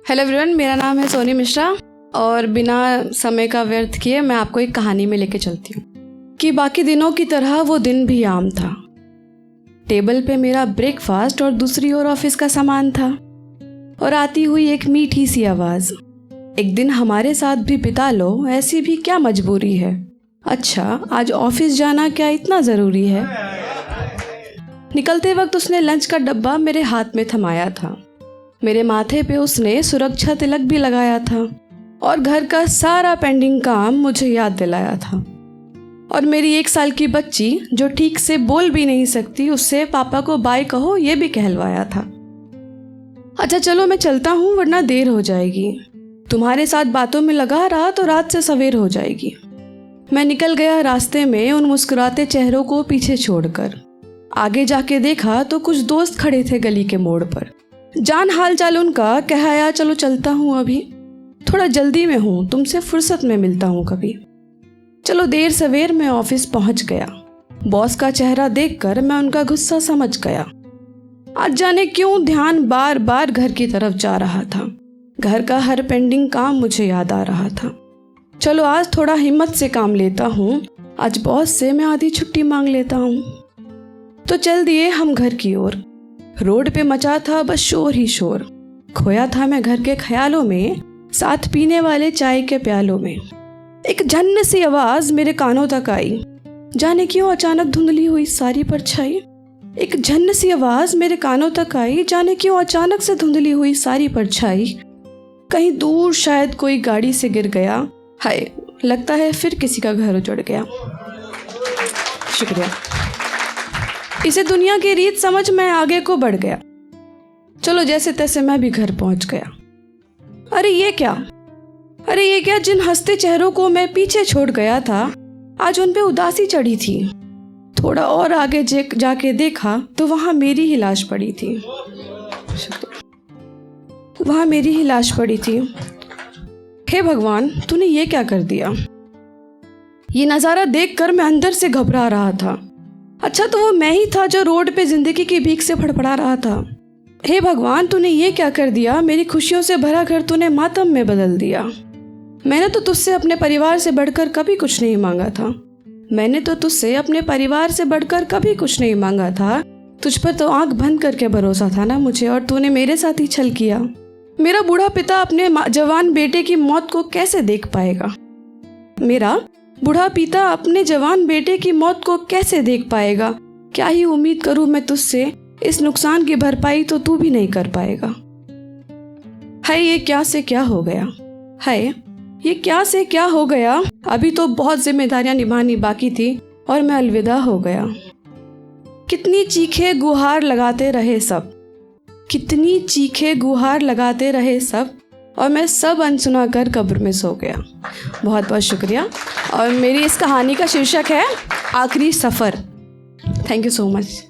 Hello everyone, मेरा नाम है सोनी मिश्रा और बिना समय का व्यर्थ किए मैं आपको एक कहानी में लेके चलती हूँ कि बाकी दिनों की तरह वो दिन भी आम था। टेबल पे मेरा ब्रेकफास्ट और दूसरी ओर ऑफिस का सामान था और आती हुई एक मीठी सी आवाज़, एक दिन हमारे साथ भी बिता लो, ऐसी भी क्या मजबूरी है। अच्छा, आज ऑफिस जाना क्या इतना ज़रूरी है। निकलते वक्त उसने लंच का डब्बा मेरे हाथ में थमाया था। मेरे माथे पे उसने सुरक्षा तिलक भी लगाया था और घर का सारा पेंडिंग काम मुझे याद दिलाया था। और मेरी 1 साल की बच्ची जो ठीक से बोल भी नहीं सकती, उससे पापा को बाय कहो ये भी कहलवाया था। अच्छा चलो मैं चलता हूँ वरना देर हो जाएगी। तुम्हारे साथ बातों में लगा रहा तो रात से सवेर हो जाएगी। मैं निकल गया रास्ते में उन मुस्कुराते चेहरों को पीछे छोड़कर। आगे जाके देखा तो कुछ दोस्त खड़े थे गली के मोड़ पर। जान हाल चाल उनका कहा, चलो चलता हूँ, अभी थोड़ा जल्दी में हूँ, तुमसे फुर्सत में मिलता हूँ कभी। चलो देर सवेर मैं ऑफिस पहुँच गया। बॉस का चेहरा देखकर मैं उनका गुस्सा समझ गया। आज जाने क्यों ध्यान बार बार घर की तरफ जा रहा था। घर का हर पेंडिंग काम मुझे याद आ रहा था। चलो आज थोड़ा हिम्मत से काम लेता हूँ, आज बॉस से मैं आधी छुट्टी मांग लेता हूँ। तो चल दिए हम घर की ओर। रोड पे मचा था बस शोर ही शोर। खोया था मैं घर के ख्यालों में, साथ पीने वाले चाय के प्यालों में। एक झन्न सी आवाज मेरे कानों तक आई, जाने क्यों अचानक धुंधली हुई सारी परछाई। एक झन्न सी आवाज मेरे कानों तक आई, जाने क्यों अचानक से धुंधली हुई सारी परछाई। कहीं दूर शायद कोई गाड़ी से गिर गया। हाय, लगता है फिर किसी का घर उजड़ गया। शुक्रिया। इसे दुनिया की रीत समझ मैं आगे को बढ़ गया। चलो जैसे तैसे मैं भी घर पहुंच गया। अरे ये क्या, जिन हंसते चेहरों को मैं पीछे छोड़ गया था, आज उन पे उदासी चढ़ी थी। थोड़ा और आगे जाके देखा तो वहां मेरी ही लाश पड़ी थी। हे भगवान, तूने ये क्या कर दिया। ये नज़ारा देखकर मैं अंदर से घबरा रहा था। अच्छा तो वो मैं ही था जो रोड पे जिंदगी की भीख से फड़फड़ा रहा था। हे भगवान, तूने ये क्या कर दिया। मेरी खुशियों से भरा घर तूने मातम में बदल दिया। मैंने तो तुझसे अपने परिवार से बढ़कर कभी कुछ नहीं मांगा था। तुझ पर तो आंख बंद करके भरोसा था ना मुझे, और तूने मेरे साथ ही छल किया। मेरा बूढ़ा पिता अपने जवान बेटे की मौत को कैसे देख पाएगा। क्या ही उम्मीद करूं मैं तुझसे, इस नुकसान की भरपाई तो तू भी नहीं कर पाएगा। हाय ये क्या से क्या हो गया। अभी तो बहुत जिम्मेदारियां निभानी बाकी थी और मैं अलविदा हो गया। कितनी चीखे गुहार लगाते रहे सब और मैं सब अनसुना कर कब्र में सो गया। बहुत बहुत शुक्रिया। और मेरी इस कहानी का शीर्षक है आखिरी सफ़र। Thank you so much.